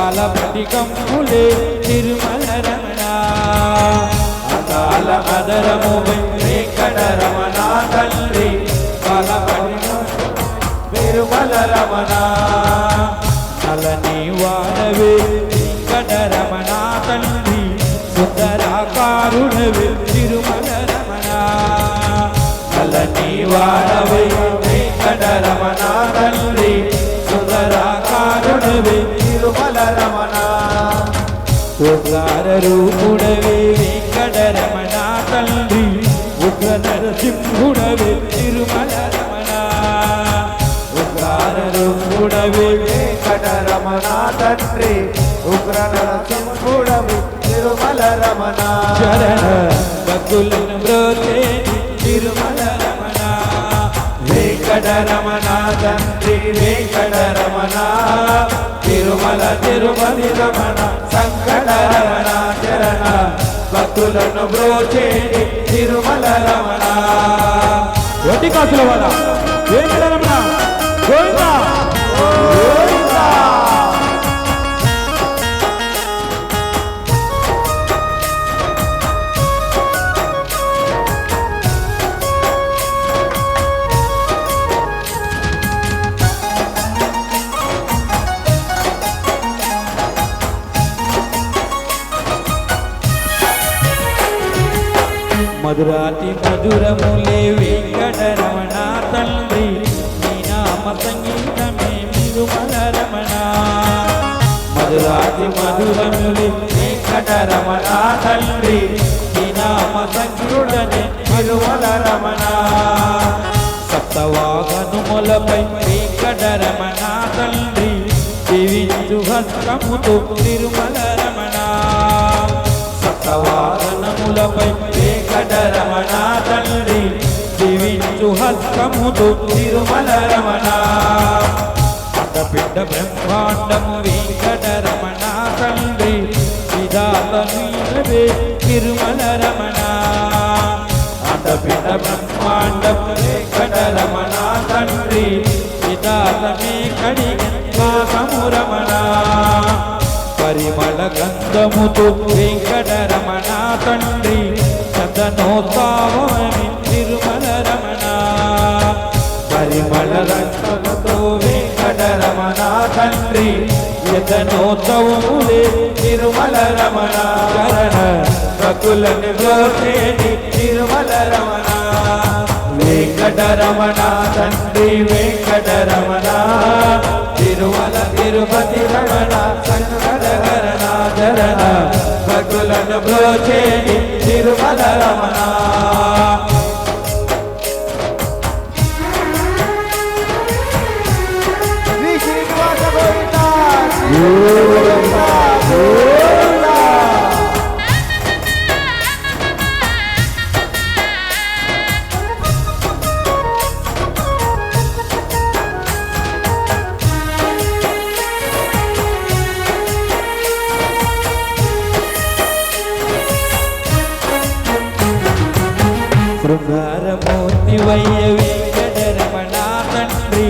పాలపటికంబులే తిరుమల రమణ అకాల అదరముపై వెంకటరమణ తండ్రి పాలపటికం తిరుమల రమణ నలని వాడవే వెంకటరమణ తండ్రి సుందరాకారుడవే తిరుమల రమణ నలని వాడవే వెంకటరమణ తండ్రి సుందరాకారుడవే తిరుమల రమణ ఉగ్ర రూపుడవే వెంకటరమణ తండ్రి ఉగ్ర నరసింహుడవే తిరుమల రమణ ఉగ్ర రూపుడవే వెంకటరమణ తండ్రి ఉగ్ర నరసింహుడవే తిరుమల రమణ చరణ భక్తులను బ్రోచే తిరుమల రమణ వెంకటరమణ తండ్రి వెంకటరమణ తిరుమల తిరుపతి రమణ సంకటరమణ చరణ భక్తులను బ్రోచే తిరుమల రమణ ఒట్టి కాసుల వాడ వెంకటరమణ గోవిందా గోవిందా మధురాతి మధురములే వెంకటరమణ తండ్రి నీ నామ సంగీతమే తిరుమల రమణ మధురాతి మధురములే వెంకటరమణ తండ్రి నీ నామ సంగీతమే తిరుమల రమణ సప్తవాహనములపై వెంకటరమణ తండ్రి జీవించు హస్తముతో తిరుమల రమణ సప్తవాహనములపై వెంకటరమణ తండ్రి జీవించు హస్తముతో తిరుమల రమణ అండపిండ బ్రహ్మాండము వెంకటరమణ తండ్రి విధాతనువే తిరుమల రమణ అండపిండ బ్రహ్మాండము వెంకటరమణ తండ్రి విధాతమే కడిగము రమణ పరిమళ గంధముతో వెంకటరమణ తండ్రి చందనోత్సవమి తిరుమల రమణ పరిమళ గంధముతో వెంకటరమణ తండ్రి చందనోత్సవములే తిరుమల రమణ చరణ భక్తులను బ్రోచేటి తిరుమల రమణ వెంకటరమణ తండ్రి వెంకటరమణ తిరుమల తిరుపతి రమణ సంకటహరణ చరణ భక్తులను బ్రోచేటి తిరుమల రమణ శ్రీ శ్రీనివాస గోవిందా గోవిందా గోవిందా శృంగారమూర్తి వయ్య వెంకటరమణ తండ్రి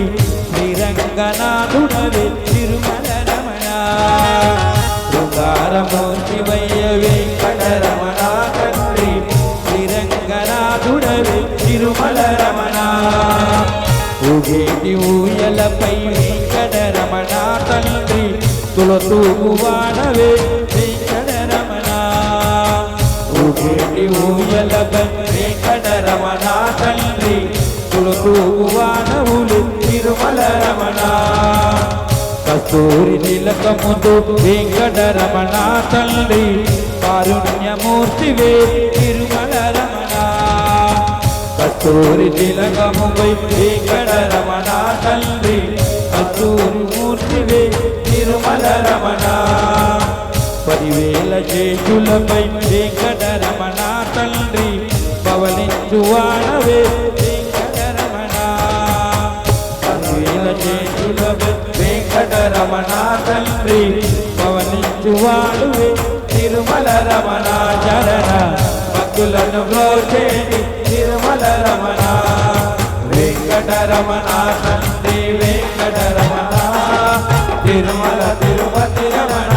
శ్రీరంగనాథుడవే తిరుమల రమణ శృంగారమూర్తి వయ్య వెంకటరమణ తండ్రి శ్రీరంగనాథుడవే తిరుమల రమణ ఊగేటి ఊయలపై వెంకటరమణ తండ్రి తులతూగు వాడవే వెంకటరమణ ఊగేటి ఊయలపై వెంకటరమణ తండ్రి తులతూగు వాడవులు తిరుమల రమణ కస్తూరి తిలకముతో వెంకటరమణ తండ్రి కారుణ్యమూర్తివే తిరుమల రమణ కస్తూరి తిలకముపై వెంకటరమణ తండ్రి కస్తూరి మూర్తివే తిరుమల రమణ 10,000 చేతులపై వెంకటరమణ తండ్రి పవలించువాడవే వెంకటరమణ 10,000 చేతులపై వెంకటరమణ తండ్రి పవలించువాడవే తిరుమల రమణ చరణ భక్తులను బ్రోచేటి తిరుమల రమణ వెంకటరమణ తండ్రి వెంకటరమణ తిరుమల తిరుపతి రమణ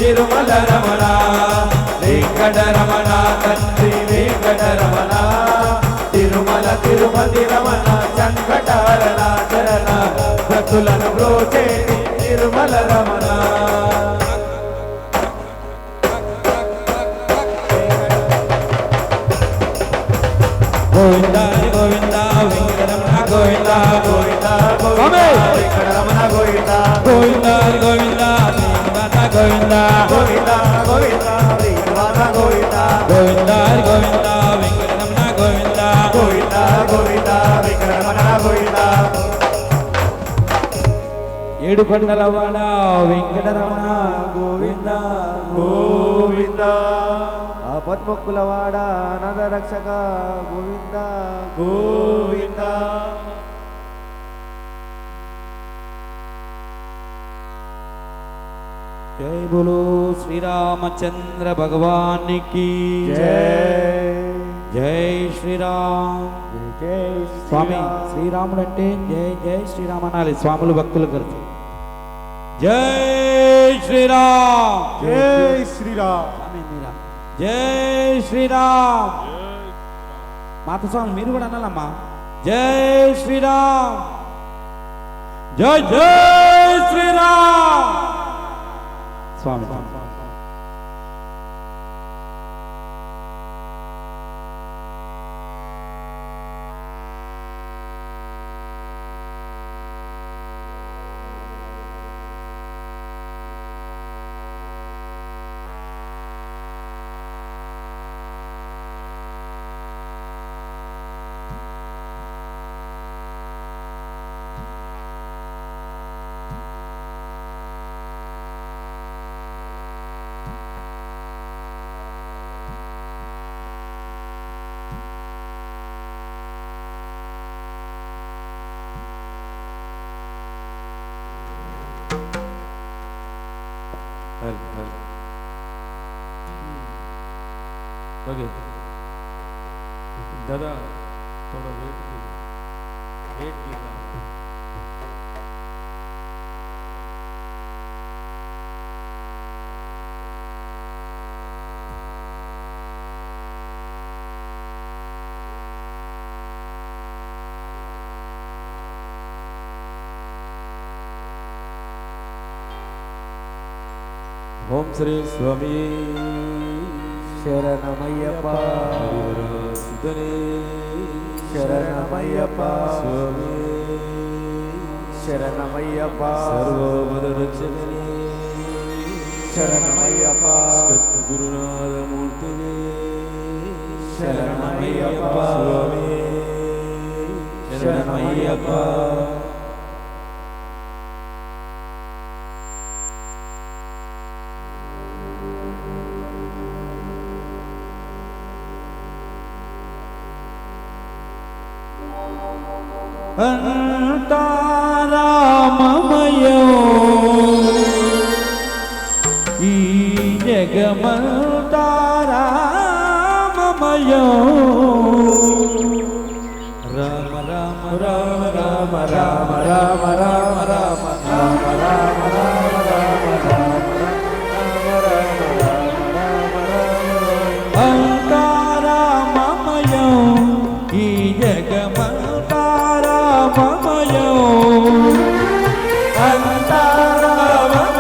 తిరుమల రమణ వెంకటరమణ తండ్రి వెంకటరమణ తిరుమల తిరుపతి రమణ సంకటారణ చరణ భక్తులను బ్రోచేటి తిరుమల రమణ గోవింద గోవింద వెంకటరమణ గోవింద గోవింద గోవింద వెంకటరమణ గోవింద గోవింద గోవింద గోవింద గోవింద గోవింద శ్రీనివాస గోవింద గోవింద గోవింద వెంకటరమణ గోవింద గోవింద గోవింద వెంకటరమణ గోవింద ఏడు కొండలవాడ వెంకటరమణ గోవింద గోవింద ఆపద్ముక్కులవాడ అనాథ రక్షక గోవింద గోవింద जय बोलो श्री रामचंद्र भगवान की जय जय श्री राम जय स्वामी श्रीरामुడు అంటే జై జై శ్రీరామ్ అనాలి స్వాములు భక్తులు కలిసి జై శ్రీరామ్ जय श्री राम స్వామి మీరా జై శ్రీరామ్ మాత స్వామి మీరు కూడా అనాలమ్మా జై శ్రీరామ్ జై జై శ్రీరామ్ స్వామి ओके दादा थोड़ा वेट कीजिए ओम श्री स्वामी शरणमय्यप्प सुतने शरणमय्यप्प स्वामी शरणमय्यप्प सर्वपदरक्षकने शरणमय्यप्प गुरुनाथ मूर्तिने शरणमय्यप्प स्वामी शरणमय्यप्प అంతారామమయం ఈ జగమంతారామమయం రామ రామ రామ రామ రామ రామ రామ రామ రామ రామ అంతారామమయం ఈ జగమంతారామమయం అంతారామమయం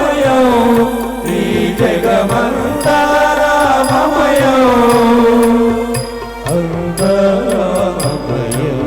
ఈ జగమంతారామమయం అంతారామమయం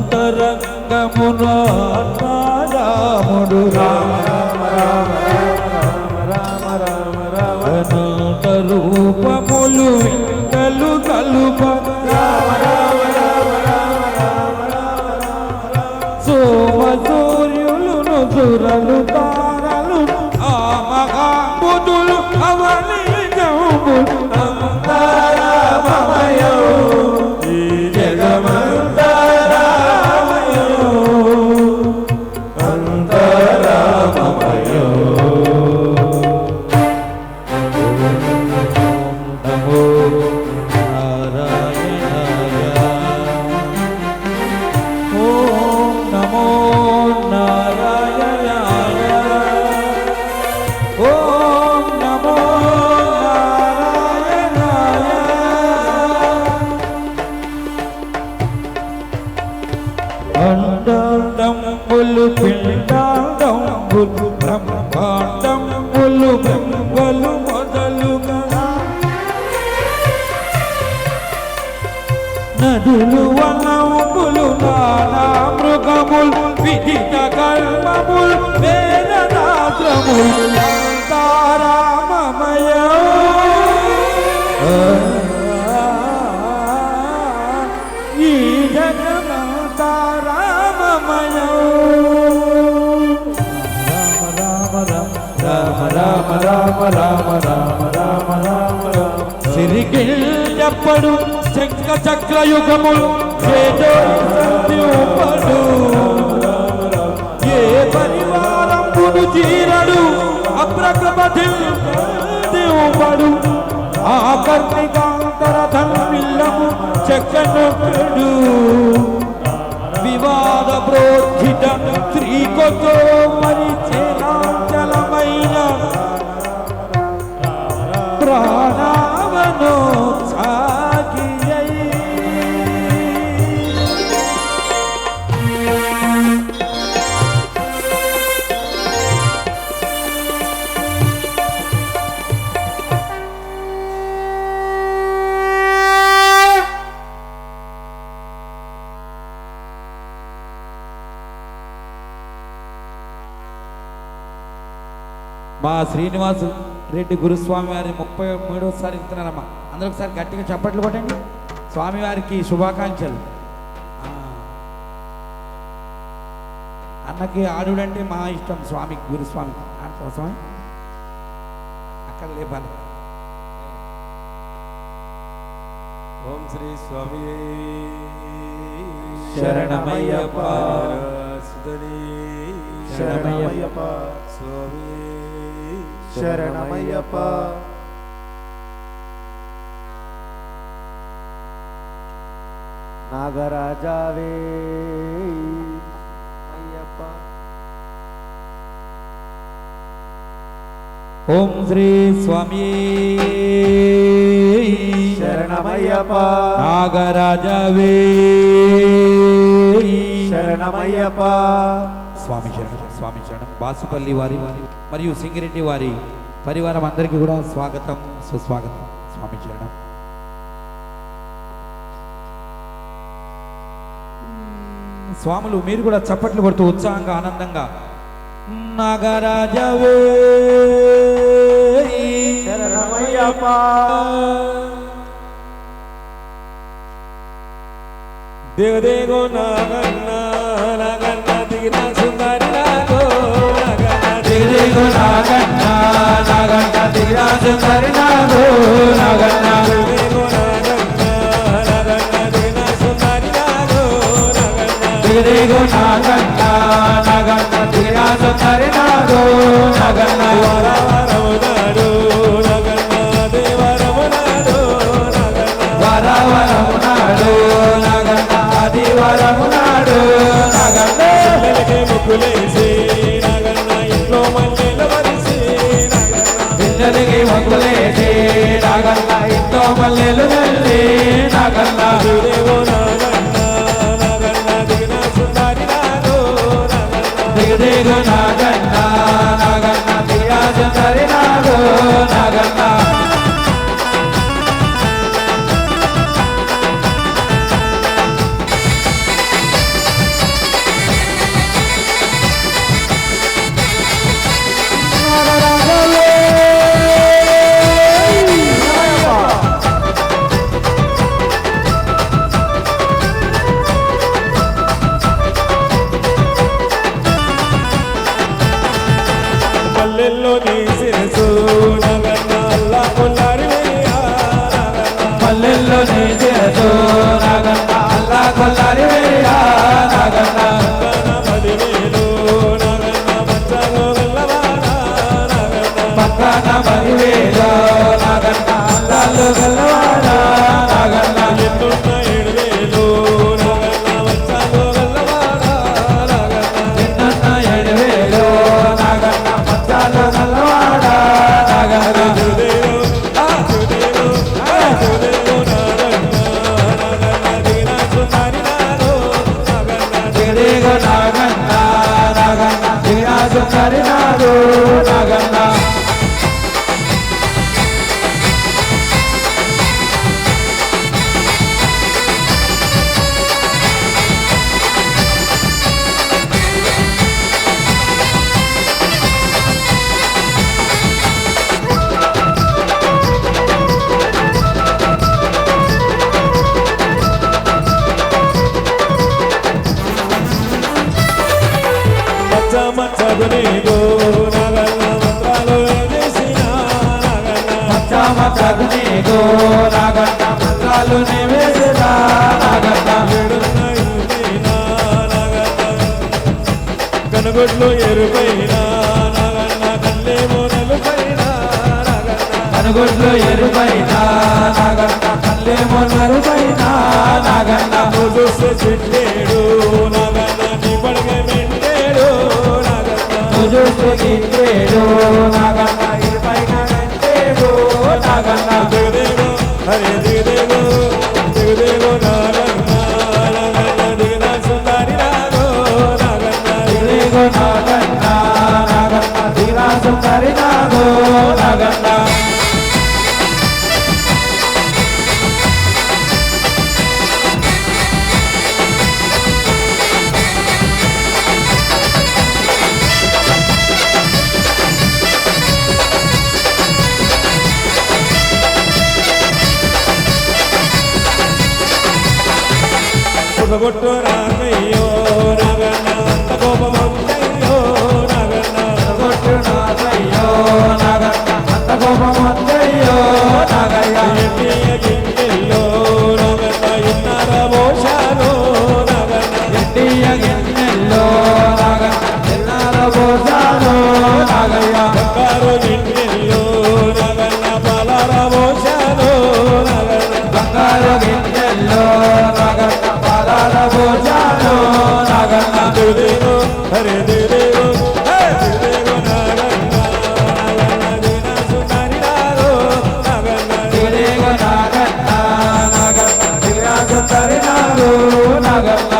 అంతరంగమున రాముడు రామ రామ రామ రామ రామ రామ రామ అనంత రూపములు వింతలు కలుప రామ రామ రామ రామ రామ సోమ సూర్యులను సురలు తారలు ఆ మహాబుధులు అవని జంబులు అంతారామమయం ఈ జగమంతా అండంబులు పిండంబులు బ్రహ్మాండంబులు బ్రహ్మలు మొదలుగా నదులు వనములు నానా మృగములు విధిత కర్మములు వేదనాద్రములు తారామమయ ఈ జగమంతా రామమయ రామ రామ రామ రామ రామ రామ రామ రామ రామ సిరిగిల్ చెప్పడు చక్ర చక్ర యుగములు చేదోపడు ఏ పరివారంబును చీరడు అప్రకపడు ఆ కర్ణికాంతర ధన్మిల్లము చక్కనొక్కడు వివాద ప్రోద్ధిత శ్రీకొతో పరిచయాచలమైన ప్రాణావనో సాగియై మా శ్రీనివాస్ రెడ్డి గురుస్వామి వారి 33వసారి ఇస్తున్నారమ్మా. అందరూ ఒకసారి గట్టిగా చప్పట్లు కొట్టండి. స్వామివారికి శుభాకాంక్షలు. అన్నకి ఆడుడంటే మా ఇష్టం, స్వామి గురుస్వామి కోసమే అక్కడ లేపాలి. ఓం శ్రీ స్వామి శరణమయ్యప్ప శరణమయ్యప్ప స్వామి శరణమయ్యప్ప నాగరాజావే అయ్యప్ప. ఓం శ్రీ స్వామి శరణమయ్యప్ప నాగరాజవే శరణమయ్యప్ప. స్వామి శరణం, స్వామి శరణం. బాసుపల్లి వారి మరియు సింగిరెడ్డి వారి పరివారం అందరికీ కూడా స్వాగతం, సుస్వాగతం. స్వామి శరణం. స్వాములు మీరు కూడా చప్పట్లు కొడుతూ ఉత్సాహంగా ఆనందంగా నాగరాజవే శరణమయ్యప్ప దేవదేగో నాగన్న నాగన్న దిగిన సుందరి నాగో నాగన్న దిగో నాగన్న నాగన్న దిగిన సుందరి నాగో నాగన్న దేవదేగో నాగన్న నాగన్న దిగిన సుందరి నాగో నాగన్న దిగో నాగన్న నాగన్న దిగిన సుందరి నాగో నాగన్న వరవరమునాడు నాగన్న దేవరమునాడు నాగన్న వరవరమునాడు నాగన్న ఆదివరమునాడు నాగన్న పిల్లలకి ముక్కులేసి నాగన్న ఇంట్లో మల్లెలు వరిసి నాగన్న పిల్లలకి మొక్కులేసి నాగన్న ఇంట్లో మల్లెలు వెళ్ళి నాగన్న దేవో నాగన్న నాగన్న దిగిన సుందరి నాగో నాగన్న దిగో నాగన్న నాగన్న దిగిన సుందరి నాగో నాగన్న మల్లెల్లో నీ శిరసు నాగన్న అల్లా కొల్లారి వెయ్యా నాగన్న పల్లెల్లో నీ చేసు నాగన్న అల్లా కొల్లారి వేయా నాగన్న పక్కన 10,000 నాగన్న మంచాలో గల్లవాడా నాగన్న పక్కన 10,000 నాగన్న అల్లాలు గల్లవాడా నాగన్న ఎన్నున్న 7,000 నాగన్న మంచాలో గల్లవాడా నాగన్న నిన్న 7,000 నాగన్న మచ్చాలు గల్లవాడా తరినాడు నాగన్న మచ్చగు నీకు నాగన్న మంత్రాలు వేసిన నాగన్న మచ్చగు నీకు నాగన్న మంత్రాలు వేసిన నాగన్న కనుగొడ్లు ఎరుపైన నాగన్న కళ్ళేమో నలుపైన కనుగొడ్లు ఎరుపైన నాగన్న కళ్ళేమో నలుపైన నాగన్న చూస్తే చిట్టేడు నాగన్న నీ పడగ మెంటేడు చూస్తే గిట్టేడు నాగన్న ఇరుపైన మెంటేడు నాగన్న దిగుదేగో హరే దిగుదేగో దిగుదేగో నాగన్న నాగన్న దిగుదా సుందరి నాగో నాగన్న దిగుదేగో నాగన్న నాగన్న దిగుదా సుందరి నాగో నాగన్న కొట్టు రాకయ్యో నాగన్న అంత కోపమొద్దయ్యో నాగన్న కొట్టు నాగయ్యో నాగన్న అంత కోపమొద్దయ్యో నాగయ్య ఎన్నియ గిన్నెల్లో నాగన్న ఇన్నార మోషాలో నాగన్న ఎన్నియ గిన్నెల్లో నాగన్న ఎన్నార పోసాలో నాగయ్య బంగారు గిన్నెల్లో నాగన్న పాలార మోషాలో నాగన్న బంగారు గిన్నెల్లో నాగన్న పాలాల పోసాలో నాగన్న దిగుదేగో హరే దిగుదేగో దిగుదేగో నాగన్న నాగన్న దిగుదా సుందరి నాగో నాగన్న దిగుదేగో నాగన్న నాగన్న దిగుదా సుందరి నాగో నాగన్న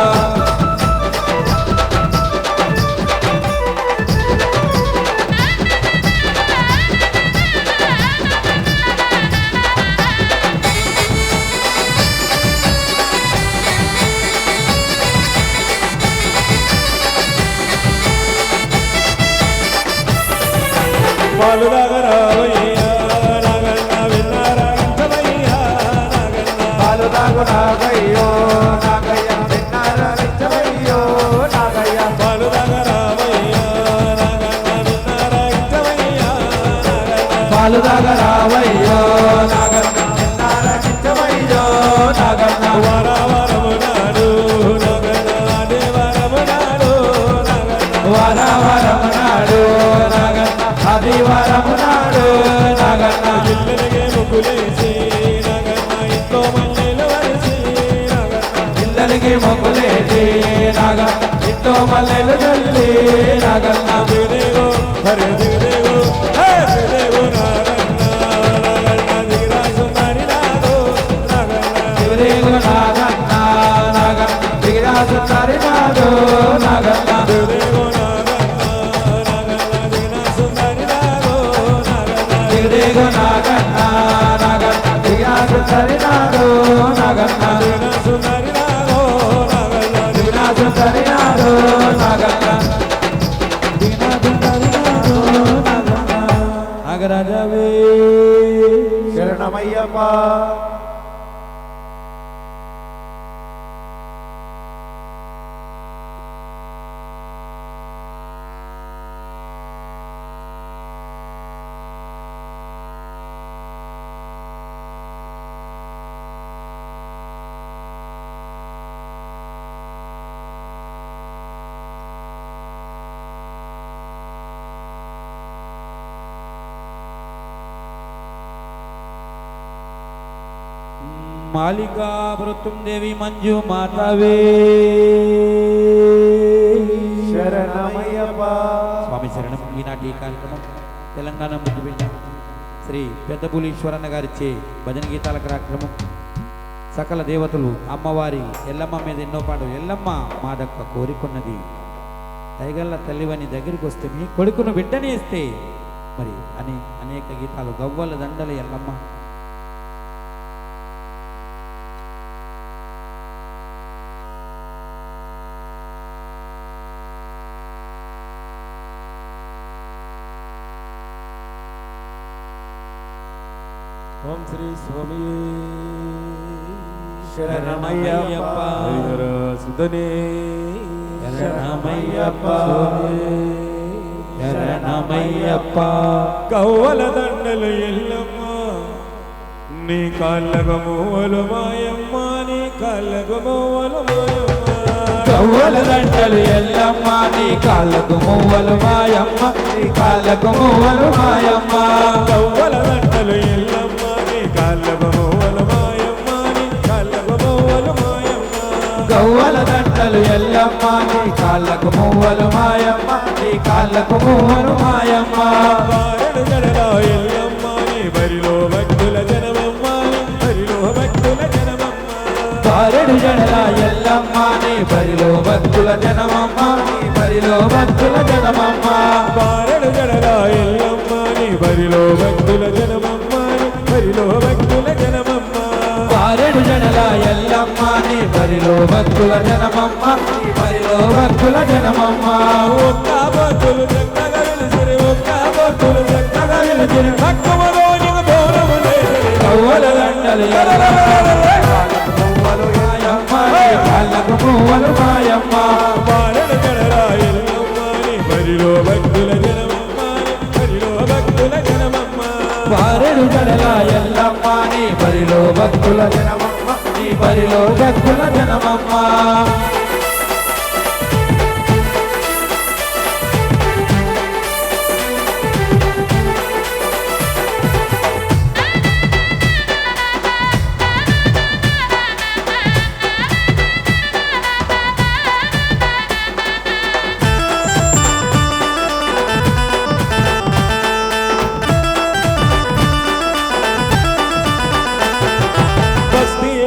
పాలు దాగరావయ్యా నాగన్న విన్నారా ఇంతమయ్యా నాగన్న పాలు తాగు నాగయ్యో నాగయ్య విన్నార నిత్యమయ్యో నాగయ్య పాలు దాగరావయ్యా నాగన్న విన్నారా ఇంతమయ్యా నాగన్న పాలు తాగరావయ్యో నాగన్న విన్నార నిత్యమయ్యో నాగన్న వారావారము నాడు నాగన్న దేవారము నాడు నాగన్న వారావరము నాడు నాగన్న ఆదివారము నాడు నాగన్న ఇల్లెలగే ముగ్గులేసి నాగన్న ఇంట్లో మల్లెలు వరిసి నాగన్న పిల్లలకి మొక్కులేసి నాగన్న ఇంట్లో మల్లెలు చల్లి నాగన్న దిగుదేగో హరే దిగుదేగో దిగుదేగో నాగన్న నాగన్న దిగిరా సుందరి నాగో నాగన్న దిగుదేగు నాగన్న నాగన్న దిగిరాజు తరినాడు నాగన్న దిగుదేగో నాగన్న నాగన్న దిగిరా సుందరి నాగో నాగన్న దిగుదేగు నాగన్న నాగన్న దిగిరాజు తరినాడు నాగన్న దిగిరా సుందరి నాగో నాగన్న దిగిరాజు తరినాడు నాగన్న దిగిరాజు తరినాడు నాగన్న నాగరాజవే శరణమయ్యప్ప మాలికాపురతుం దేవి మంజు మాతవే శరణమయ్యప్ప స్వామి శరణం. ఈనాటి ఈ కార్యక్రమం తెలంగాణ ముద్దుబిడ్డ శ్రీ పెద్దపులీశ్వరన్న గారిచే భజన గీతాల కార్యక్రమం. సకల దేవతలు అమ్మవారి ఎల్లమ్మ మీద ఎన్నో పాటలు. ఎల్లమ్మ మాదక్క కోరికున్నది దయగల్ల తల్లివని దగ్గరికి వస్తే మీ కొడుకును బిడ్డని ఇస్తే మరి అని అనేక గీతాలు గవ్వల దండలు ఎల్లమ్మ ఓం శ్రీ స్వామి శరణమయ్యప్ప హరిహర సుధనే శరణమయ్యప్ప శరణమయ్యప్ప కవ్వల దండలు ఎల్లమ్మ నీ కాళ్ళకు మూవలు మాయమ్మ నీ కాళ్ళకు మూవలు మాయమ్మ కవ్వల దండలు ఎల్లమ్మ నీ కాళ్ళకు మువ్వలు మాయమ్మ నీ కాళ్ళకు మువ్వలు మాయమ్మ కవ్వల దండలు ఎల్లమ్మ నీ కాళ్ళకు మూవలు మాయమ్మ నీ కాళ్ళకు మూవలు మాయమ్మ గవ్వల దండలు ఎల్లమ్మ నీ కాళ్ళకు మువ్వలు మాయమ్మ నీ కాళ్ళకు మువ్వలు మాయమ్మ బారెడు జడలో ఎల్లమ్మ నీ బరిలో భక్తుల జనమమ్మ బరిలో భక్తుల జనమమ్మ బారెడు జడల ఎల్లమ్మ నీ బరిలో భక్తుల జనమమ్మ నీ బరిలో భక్తుల జనమమ్మ బారెడు జడలో ఎల్లమ్మ నీ బరిలో భక్తుల జనమమ్మ బరిలో భక్తుల జనమమ్మ బారెడు జడల ఎల్లమ్మ నీ బరిలో భక్తుల జనమమ్మ నీ బరిలో భక్తుల జనమమ్మ ఒక్క భక్తులు చక్కగా వెలిసిరి ఒక్క భక్తులు చక్కగా వెలిసిరి భక్తమలో నీకు దూరము లేదు కవ్వల దండలు మువ్వలు మాయమ్మ నీ కాళ్ళకు మువ్వలు మాయమ్మ బారెడు జడలో ఎల్లమ్మ నీ బరిలో భక్తుల జనమమ్మ బరిలో భక్తుల జనమమ్మ బారెడు జడల ఎల్లమ్మ నీ బరిలో భక్తుల జనమమ్మ నీ బరిలో భక్తుల జనమమ్మ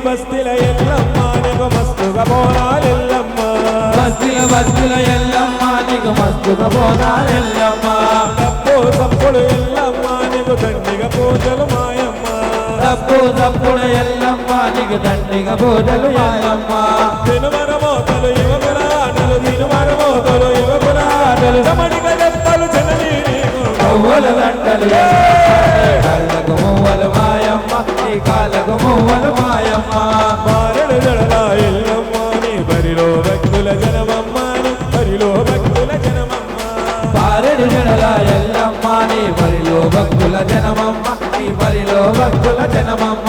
బస్తీల ఎల్లమ్మ నీకు మస్తుగా బోనాలు ఎల్లమ్మ బస్తుల ఎల్లమ్మ నీకు మస్తుగా బోనాలు ఎల్లమ్మ తప్పుడు ఎల్లమ్మ నీకు దండిగా పూజలు మాయమ్మ తప్పుడు ఎల్లమ్మ నీకు దండిగా పూజలు ఎల్లమ్మ తినుమరమోతలు యువకుల ఆటలు తినుమరమోతలు యువకుల ఆటలు రమణిగా చెప్పలు జననీ నీకు కవ్వల దండలు కాళ్ళకు మువ్వలు మాయమ్మ నీ కాళ్ళకు మువ్వలు మాయమ్మ బారెడు జడలా ఎల్లమ్మ నీ బరిలో భక్తుల జనమమ్మ బరిలో భక్తుల జనమమ్మ బారెడు జడల ఎల్లమ్మ నీ బరిలో భక్తుల జనమమ్మ నీ బరిలో భక్తుల జనమమ్మ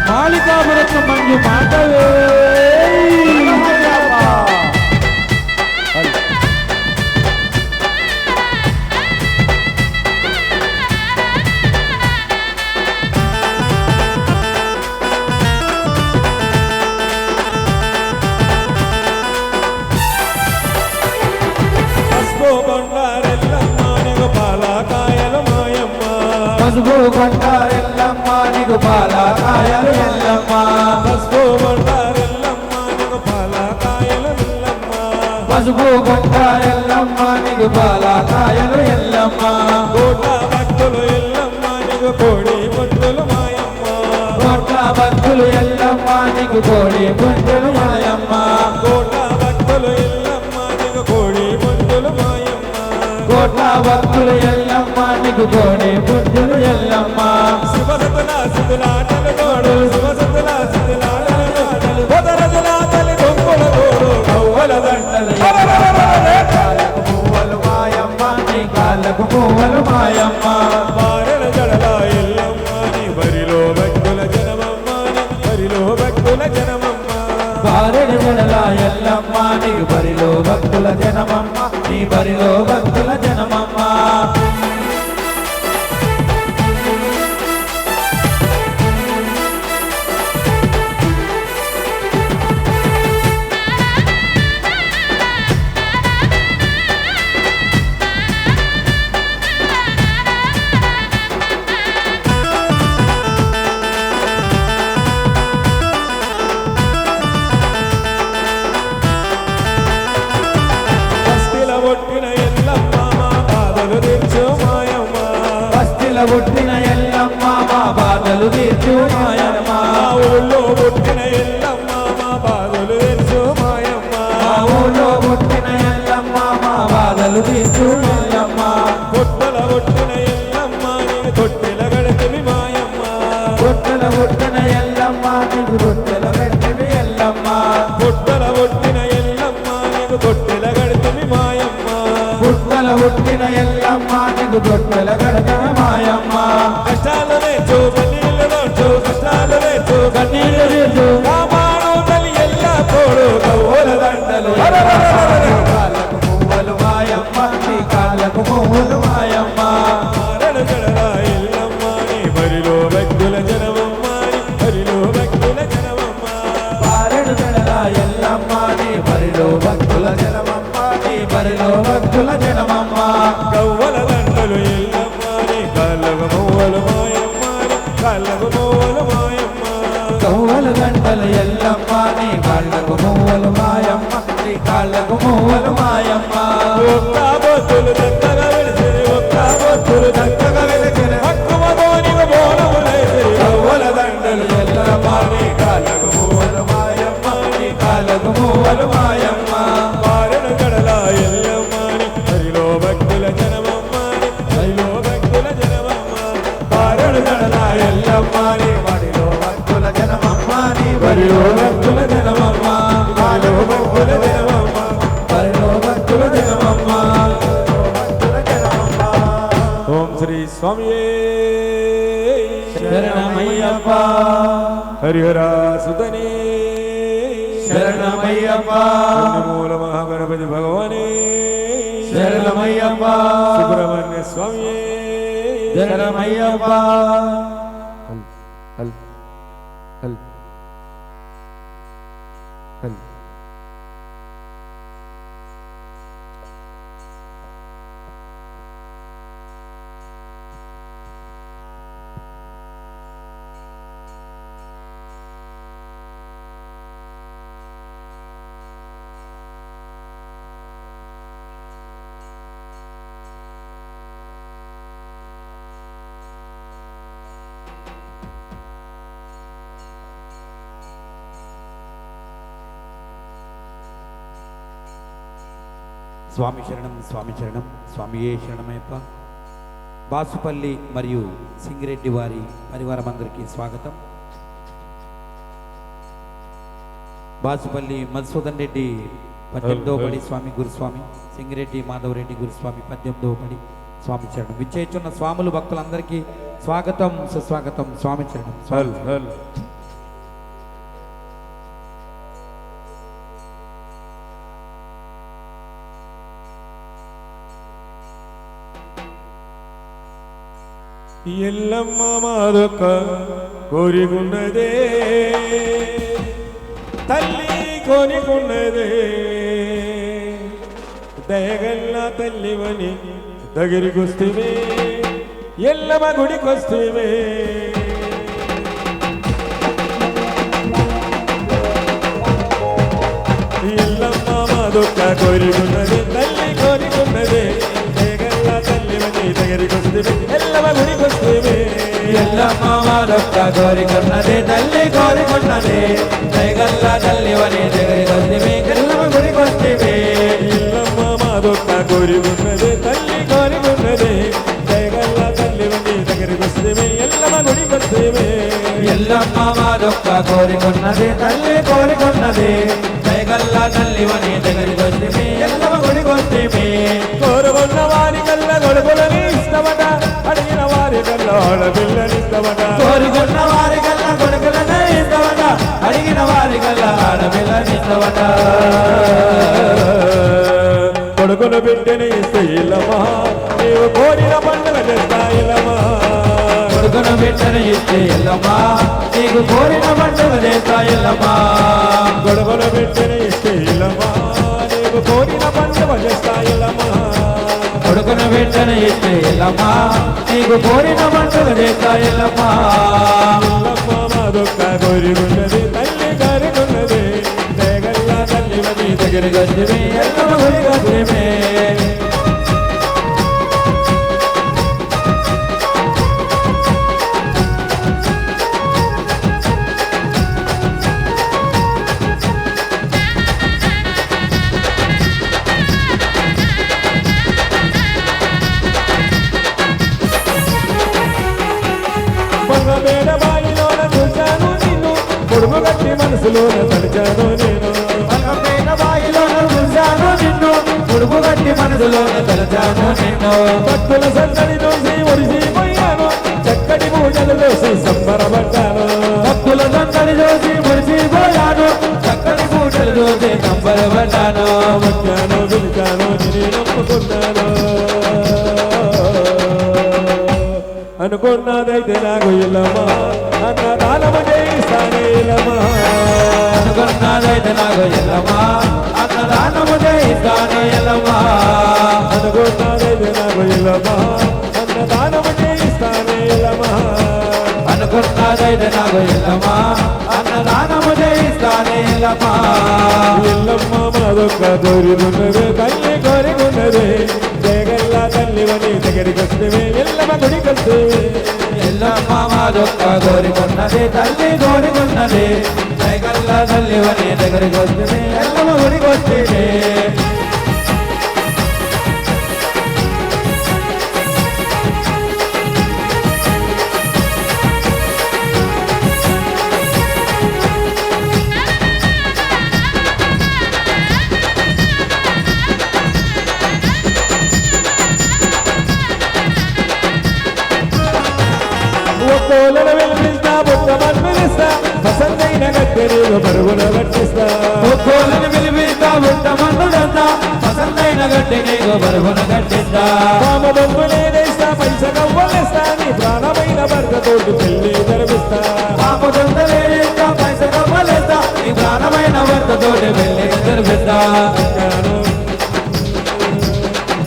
మాలికాపురత్న మంజు మాటవే పసుపు బండారెల్లమ్మ నీకు పాలకాయలు మాయమ్మ పసుపు కొండ ఎల్లమ్మ నీకు పాలకాయలు ఎల్లమ్మ పసుపు బండారెల్లమ్మ నీకు పాలకాయలు ఎల్లమ్మ పసుపు కొండ ఎల్లమ్మ నీకు పాలకాయలు ఎల్లమ్మ కోట్ల భక్తులు ఎల్లమ్మ నీకు కోడి పుట్టులు మాయమ్మ కోట్ల భక్తులు ఎల్లమ్మ నీకు కోడి పుంజులు మాయమ్మ కోట్ల భక్తులు ఎల్లమ్మ నీకు కోడి పుట్టులు మాయమ్మ కోట్ల భక్తులు ఎల్లమ్మ నీకు కోడి పుంజులు ఎల్లమ్మ శివసతుల సిద్ధులాటలు తోడు శివసతుల సిద్ధులాటలు తోడు పొదరజుల తల్లి దొంగుల తోడు కవ్వల దండలు కాళ్ళకు పువ్వులు మాయమ్మ నీ కాళ్ళకు పువ్వులు మాయమ్మ బారెల జడల ఎల్లమ్మ నీ బరిలో భక్తుల జనమమ్మ బరిలో భక్తుల జనమమ్మ బారెడు జడల ఎల్లమ్మ నీకు బరిలో భక్తుల జనమమ్మ నీ బరిలో భక్తుల జనమమ్మ పుట్టిన ఎల్లమ్మ మా బాధలు తీర్చు మాయమ్మ మా ఊళ్ళో పుట్టిన ఎల్లమ్మ మా బాధలు తీర్చు మాయమ్మ మా ఊళ్ళో పుట్టిన ఎల్లమ్మ మా బాధలు తీర్చు ఎల్లమ్మ పుట్టల పుట్టిన ఎల్లమ్మ నీకు తొట్టెల గడితివి మాయమ్మ పుట్టల పుట్టిన ఎల్లమ్మ నీకు రొట్టెల గడితివి ఎల్లమ్మ పుట్టల పుట్టిన ఎల్లమ్మ నీకు తొట్టెల గడితివి మాయమ్మ పుట్టల పుట్టిన ఎల్లమ్మ నీకు రొట్టెల గడితివి మాయమ్మ కష్టాలు రేచు కన్నీళ్ళు నోచు కష్టాలు రేచు కన్నీళ్ళు తీర్చు కాపాడు తల్లి ఎల్ల తోడు కవ్వుల దండలు కాళ్ళకు పువ్వులు మాయమ్మ నీ కాళ్ళకు పువ్వులు మాయమ్మ మారడు గడరా ఎల్లమ్మ నీ బరిలో భక్తుల జనమమ్మ నీ బరిలో భక్తుల జనమమ్మ పారెడు గడల ఎల్లమ్మ నీ బరిలో భక్తుల జనమమ్మ నీ బరిలో భక్తుల జనమమ్మ కవ్వల దండలు ఎల్లమ్మ నీ కాళ్ళకు మువ్వలు మాయమ్మ నీ కాళ్ళకు మువ్వలు మాయమ్మ కవ్వల గంటలు ఎల్లమ్మ నీ కాళ్ళకు పువ్వులు మాయమ్మ నీ కాళ్ళకు పువ్వులు మాయమ్మ ఒక్క బొత్తులు చక్కగా వెలిసిరి ఒక్క బొత్తులు చక్కగా వెలిసిరి హక్కుమగోనిగ బోనములైసిరి కవ్వల దండలు ఎల్లమ్మ నీ కాళ్ళకు పువ్వులు మాయమ్మ నీ కాళ్ళకు పువ్వులు మాయమ్మ మారెడు గడల ఎల్లమ్మ నీ హరిలో భక్తుల జనమమ్మ నీ హరిలో భక్తుల జనమమ్మ మారెడు గడల ఎల్లమ్మ నీ బడిలో భక్తుల జనమమ్మ నీ బడిలో భక్తుల జనమమ్మ హరిలో భక్తుల జనమమ్మ బడిలో భక్తుల జనమమ్మ భక్తుల జనమమ్మ ఓం శ్రీ స్వామియే శరణమయ్యప్ప హరిహర సుతనే శరణమయ్యప్ప మూల మహాగణపతి భగవానే శరణమయ్యప్ప సుబ్రహ్మణ్య స్వామియే శరణమయ్యప్ప స్వామి శరణం స్వామి శరణం స్వామియే శరణమయ్యప్ప. బాసుపల్లి మరియు సింగిరెడ్డి వారి పరివారం అందరికీ స్వాగతం. బాసుపల్లి మధుసూదన్ రెడ్డి 18వ పడి స్వామి గురుస్వామి, సింగిరెడ్డి మాధవరెడ్డి గురుస్వామి 18వ పడి స్వామి శరణం. విచ్చేస్తున్న స్వాములు భక్తులందరికీ స్వాగతం సుస్వాగతం. స్వామి శరణం. హల్ హల్ ఎల్లమ్మ మాదొక్క కోరికున్నదే తల్లి కోరికున్నదే దయగల్ల తల్లివని దగ్గరికొస్తేమే ఎల్లమ్మ గుడికొస్తేమే ఎల్లమ్మ మాదొక్క కోరికున్నదే తల్లి కోరికున్నదే దయగల్ల తల్లివని దగ్గరికొస్తేమే ఎల్లమ్మ గుడికొస్తేమే ఎల్లమ్మ వారొక్క కోరికొన్నదే తల్లి కోరికొన్నదే దయగల్ల తల్లివని దగ్గరికొస్తేమే ఎల్లమ్మ గుడికొస్తేమే ఎల్లమ్మ మాదొక్క కోరికున్నదే తల్లి కోరికున్నదే దయగల్ల తల్లివని దగ్గరికొస్తేమే ఎల్లమ్మ గుడికొస్తేమే ఎల్లమ్మ వారొక్క కోరికొన్నదే తల్లి కోరికొన్నదే దయగల్ల తల్లివని దగ్గరికొస్తేమే ఎల్లమ్మ గుడికొస్తేమే కోరుకున్న వారి కల్ల గొడుగులని ఇష్టమట అడిగిన వారి కల్ల ఆడపిల్లని ఇష్టమట కోరుకున్న వారి కల్లా కొడుకులనే ఇస్తావట అడిగిన వారి కల్లా ఆడపిల్లని ఇస్తావట కొడుకును బిడ్డని ఇస్తే ఇల్లమ్మా నీవు కోరిన పండుగ చేస్తా ఇల్లమ్మా కొడుకును బిడ్డను ఇస్తే ఎల్లమ్మా నీకు కోరిన పండుగ చేస్తా ఎల్లమ్మా కొడుకును బిడ్డని ఇస్తే ఇల్లమ్మా నీవు కోరిన పండుగ చేస్తా ఇల్లమ్మా కొడుకును బిడ్డను ఇస్తే ఎల్లమ్మా నీకు కోరిన పండుగ చేస్తా ఎల్లమ్మా ఇల్లమ్మ మాదొక్క కోరికున్నది తల్లి కోరికున్నది దయగల్ల తల్లివని దగ్గరికి వస్తే ఎల్లమ్మ గుడికి వస్తే ముడుపు కట్టి మనసులోన తడిచాను నేను మలకపేట బాయిలోన చూశాను నిన్ను ముడుపు కట్టి మనసులోన తలచాను నిన్ను భక్తుల సందడి చూసి మురిసిపోయాను చక్కటి పూజలు చేసి సంబరపడ్డాను భక్తుల సందడి చూసి మురిసిపోయాను చక్కని పూటలు చూసి సంబరపడ్డాను వచ్చాను పిలిచాను నేను నమ్ముకున్నాను అనుకున్నదైతే నాకు ఇల్లమ్మా అన్నదానము చేయిస్తానే ఇల్లమ్మా అనుకున్నదైతే నాకు ఎల్లమ్మా అన్నదానము చేయిస్తాను ఎల్లమ్మా అనుకున్నదైతే నాకు ఇల్లమ్మా అన్నదానము చేయిస్తానే ఇల్లమ్మా అనుకున్నదైతే నాకు ఎల్లమ్మా అన్నదానము చేయిస్తాను ఎల్లమ్మా ఇల్లమ్మ మాదొక్క కోరికున్నదే తల్లి కోరికున్నదే జగల్లా తల్లివని దగ్గరికి వస్తేవే ఎల్లమ్మ గుడికి వస్తేవే ఎల్లమ్మ మాదొక్క కోరికున్నది తల్లి కోరికున్నది జగల్లా తల్లివని దగ్గరికి వస్తే ఎల్లమ్మ గుడికి వస్తే ఒక్కోలను వెలిపిస్తా బుట్టమని పిలుస్తా వసంతైన గద్దె నీకు పరుగున పట్టిస్తా ఒక్కోలను పిలిపిస్తా బుట్టమన్నుడంతా వసంతైన గట్టి నీకు బరుగున కట్టిస్తా పామ బొమ్మలేదేస్తా పైస కవ్వలేస్తా నీ ప్రాణమైన భర్తతోటి పెళ్లి జరిపిస్తా పాప దొందలేస్తా పైస కవ్వలేస్తా నీ ప్రాణమైన భర్తతోటి పెళ్లి జరిపిస్తా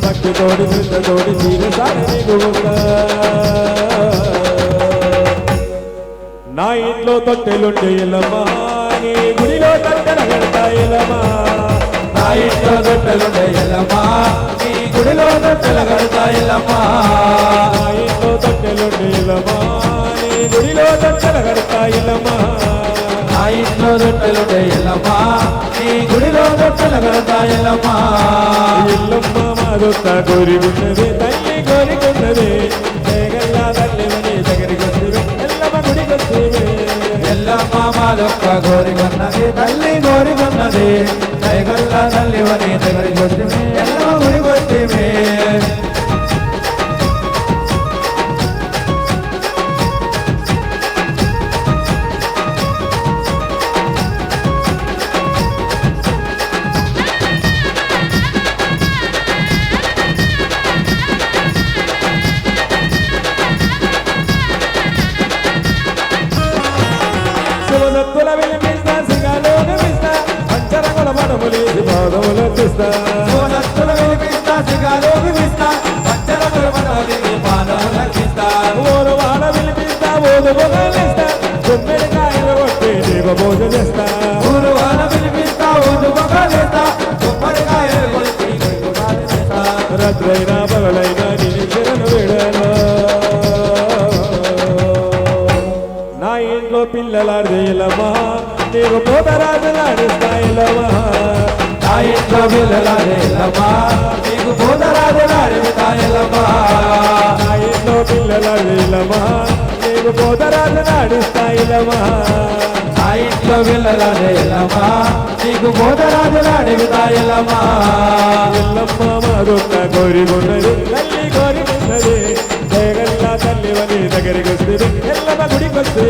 భక్తితోటి శ్రద్ధతోటి జీవితాన్ని నీకు ఉందా నా ఇంట్లో తొట్టెలుండే ఇల్లమ్మా నీ గుడిలో తట్టెల కడతా ఇల్లమ్మా నా ఇంట్లో తొట్టెలుండే ఎల్లమ్మా నీ గుడిలో తొట్టెల కడతా ఎల్లమ్మా నా ఇంట్లో తొట్టెలుండే ఇల్లమ్మా నీ గుడిలో తట్టెల కడతా ఇల్లమ్మా నా ఇంట్లో తొట్టెలుండే ఎల్లమ్మా నీ గుడిలో తొట్టెల కడతా ఎల్లమ్మా ఇల్లమ్మ మాదొక్క కోరికున్నది తల్లి కోరికున్నది జగల్లా తల్లివని దగ్గరికి వస్తే ఎల్లమ్మ గుడికి వస్తే ఎల్లమ్మ మాదొక్క కోరికున్నది తల్లి కోరికున్నది జగల్లా తల్లివని దగ్గరికి వస్తే ఎల్లమ్మ గుడికి వస్తే శివసత్తుల విలిపిస్తా సిగాలో వినిపిస్తా పంచరంగుల మనములేసి పాదములు తీస్తా సోనత్తుల వినిపిస్తా సిగాలో వినిపిస్తా పంచరముల మనోదిని పాదముల తీస్తా ఓరు వాడ విలిపిస్తా ఓదు పొగలేస్తా తొమ్మిది కాయలు కొట్టి దీప పూజ చేస్తా ఊరు వాన వినిపిస్తా ఊరు పొగలేస్తా కొబ్బరికాయలు కొలిపి కొట్టుకాలు చేస్తా రాత్రైనా పగలైనా నేను శరణు విడను నా ఇంట్లో పిల్లలాడితే ఇల్లమ్మా నీకు పోతరాజులాడిస్తా ఇల్లమ్మా నా ఇంట్లో పిల్లలాడే ఎల్లమ్మా నీకు పోతరాజులాడిస్తా ఎల్లమ్మా నా ఇంట్లో పిల్లలాడితే ఇల్లమ్మా నీకు పోతరాజులాడిస్తా ఇల్లమ్మా నా ఇంట్లో పిల్లలాడే ఎల్లమ్మా నీకు పోతరాజులాడిస్తా ఎల్లమ్మా ఇల్లమ్మ మాదొక్క కోరికున్నది తల్లి కోరికున్నది జగల్లా తల్లివని దగ్గరికి వస్తే ఎల్లమ్మ గుడికి వస్తే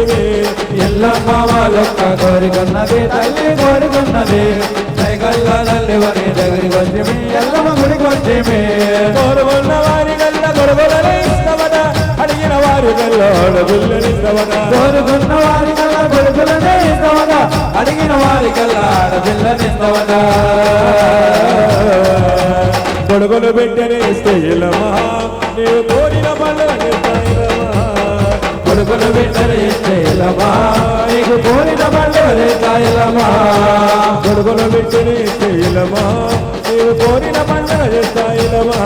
ఎల్లమ్మ వాళ్ళొక్క కోరికున్నది తల్లి కోరికున్నది జగల్లా తల్లివని దగ్గరికి వచ్చి ఎల్లమ్మ గుడికి వచ్చి కోరుకున్న వారి గల్ల గొడవలనే ఇస్తావట అడిగిన వారి గల్ల అడవులనిస్తావట కోరుకున్న వారి కల్లా కొడుకులనే ఇస్తావదా అడిగిన వారి కల్లా ఆడపిల్లనిస్తావదా కొడుకులు బిడ్డని ఇస్తే ఇల్లమ్మా నీవు కోరిన పనులని కొడుకులు బిడ్డలు ఇస్తే ఎల్లమ్మా నీకు కోరిన పండుగలే కాయలమ్మా కొడుకులు బిడ్డని ఇస్తే ఇల్లమ్మా నీవు కోరిన పండుగ చేస్తాయిలమ్మా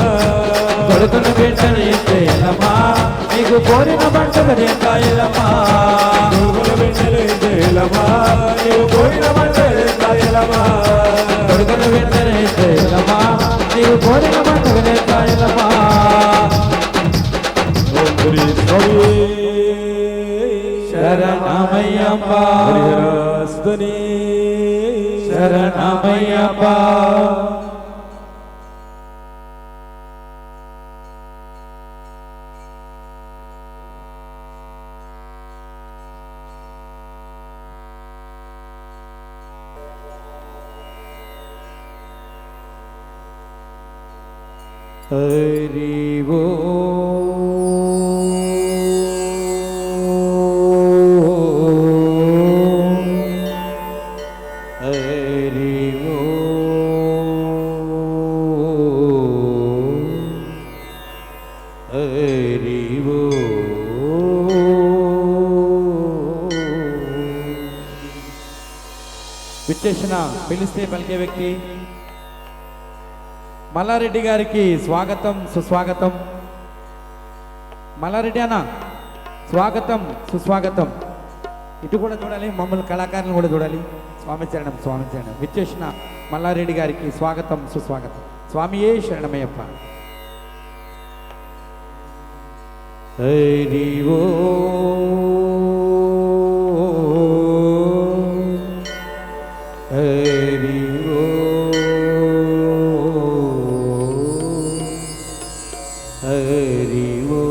కొడుకులు బిడ్డలు ఇస్తే ఎల్లమ్మా నీకు కోరిన పండుగలే కాయలమ్మా కొడుకులు బిడ్డలు ఇస్తే ఇల్లమ్మా నీవు కోరిన పండుగ చేస్తాయిలమ్మా కొడుకులు బిడ్డలు ఇస్తే ఎల్లమ్మా నీకు కోరిన పండుగలే కాయలమ్మా ఓం శ్రీ స్వామి శరణం శరణమయ్యప్ప హరిహరస్తుని శరణమయ్యప్ప హరి ఓ హరి ఓ హరి ఓ విచ్చేసిన పిలిస్తే పలికే వ్యక్తి మల్లారెడ్డి గారికి స్వాగతం సుస్వాగతం. మల్లారెడ్డి అన్న స్వాగతం సుస్వాగతం. ఇటు కూడా చూడాలి, మమ్మల్ని కళాకారులను కూడా చూడాలి. స్వామి చరణం స్వామి చరణం. విచ్చేసిన మల్లారెడ్డి గారికి స్వాగతం సుస్వాగతం. స్వామియే శరణమయ్యప్ప. హరి ఓ హరి ఓ హరి ఓ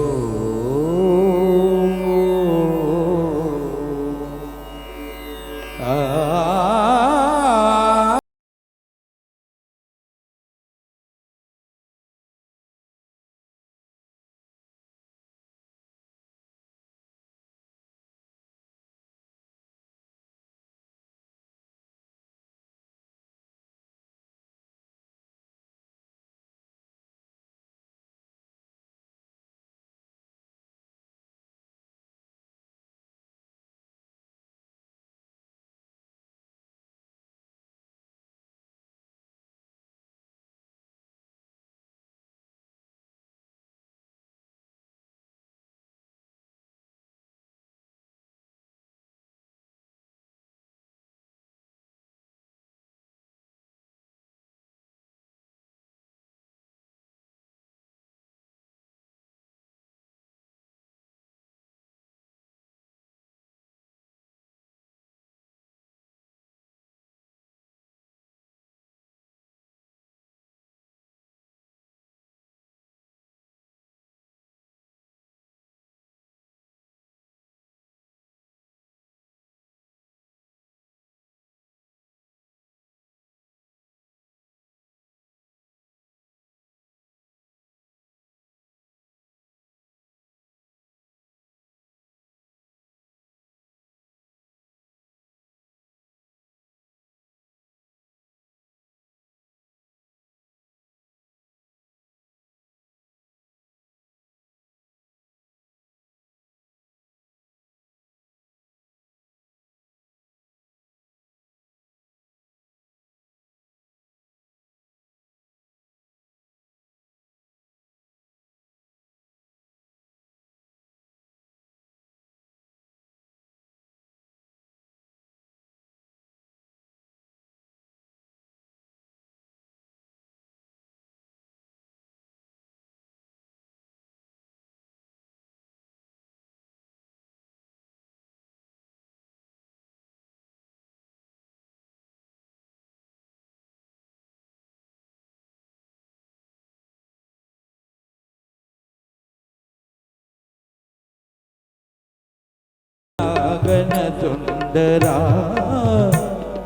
గగన సుందరా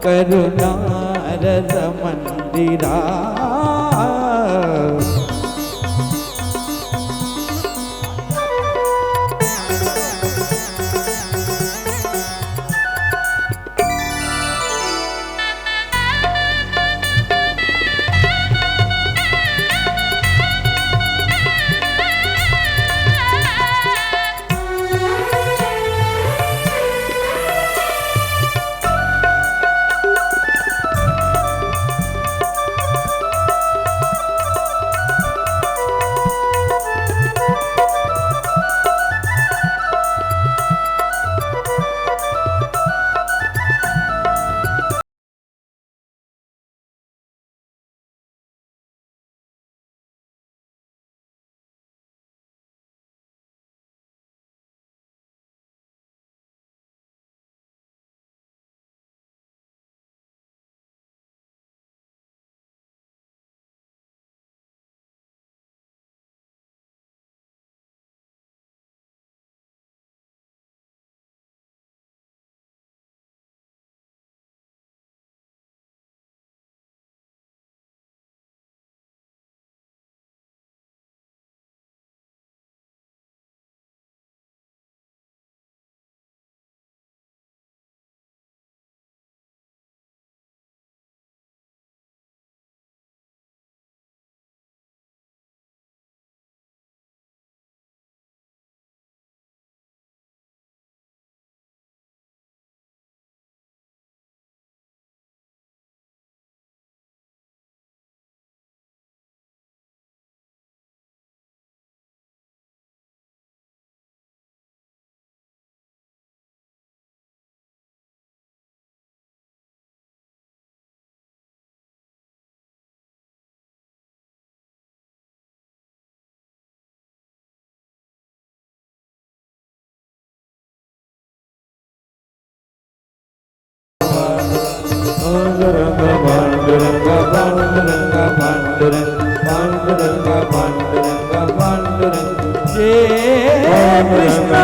కరుణారస మందిరా పాండురంగ పాండురంగ పాండురంగ పాండురంగ పాండురంగ జయ కృష్ణ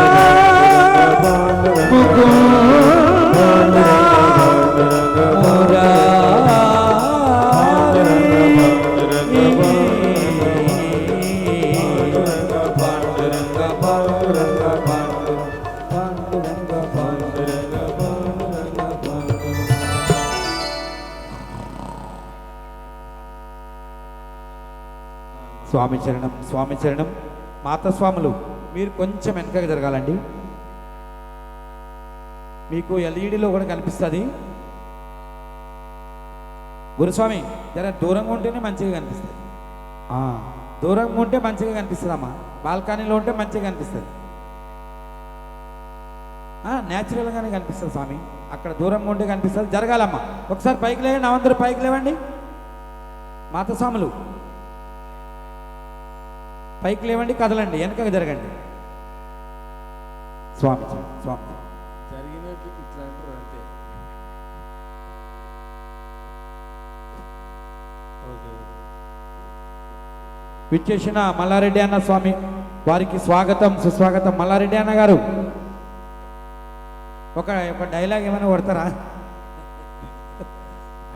స్వామి చరణం స్వామి చరణం. మాతస్వాములు మీరు కొంచెం వెనకకి జరగాలండి. మీకు ఎల్ఈడిలో కూడా కనిపిస్తుంది. గురుస్వామి జర దూరంగా ఉంటేనే మంచిగా కనిపిస్తుంది. దూరంగా ఉంటే మంచిగా కనిపిస్తుంది అమ్మా. బాల్కనీలో ఉంటే మంచిగా కనిపిస్తుంది. న్యాచురల్గానే కనిపిస్తుంది స్వామి. అక్కడ దూరంగా ఉంటే కనిపిస్తుంది. జరగాలమ్మా. ఒకసారి పైకి లేవండి. అందరూ పైకి లేవండి. మాతస్వాములు పైకి లేవండి, కదలండి, వెనకకి జరగండి. స్వామి స్వామి జరిగినట్టు ఇట్లా అంటారు అంతే. విచ్చేసిన మల్లారెడ్డి అన్న స్వామి వారికి స్వాగతం సుస్వాగతం. మల్లారెడ్డి అన్న గారు ఒక డైలాగ్ ఏమైనా కొడతారా?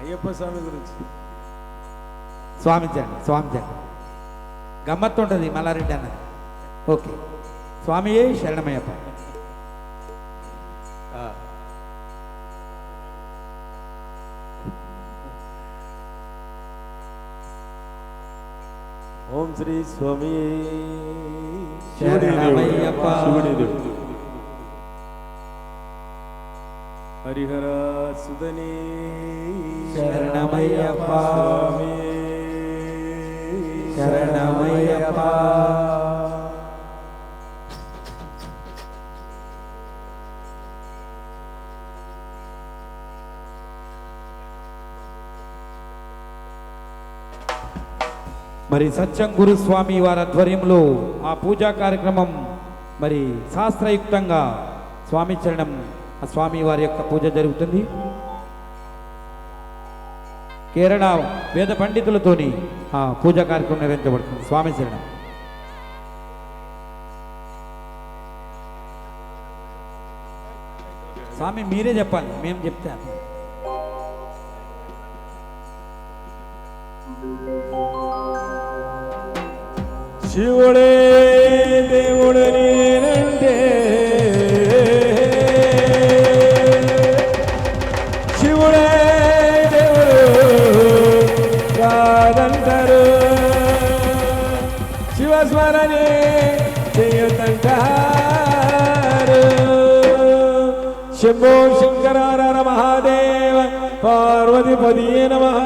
అయ్యప్ప స్వామి గురించి స్వామించండి స్వామించండి. గమ్మత్తు ఉంటుంది మల్లారెడ్డి అన్నది. ఓకే. స్వామి శరణమయ్యప్ప. ఓం శ్రీ స్వామి శరణమయ్యప్ప. శివుడి హరిహర సుధని శరణమయ్యప్ప. శరణమయ్యప్ప. మరి సత్యం గురుస్వామి వారి ఆధ్వర్యంలో ఆ పూజా కార్యక్రమం మరి శాస్త్రయుక్తంగా స్వామి చరణం ఆ స్వామి వారి యొక్క పూజ జరుగుతుంది. కేరళ వేద పండితులతోని ఆ పూజా కార్యక్రమం నిర్వహించబడుతుంది. స్వామి చరణం. స్వామి మీరే చెప్పాలి, మేము చెప్తాను. శివుడే దేవుడు నేనంటే శివుడే దేవుడు కాదంటారు. శివస్మరణే చేయతంటారు. శంభో శంకర మహాదేవ పార్వతీపతియే నమః.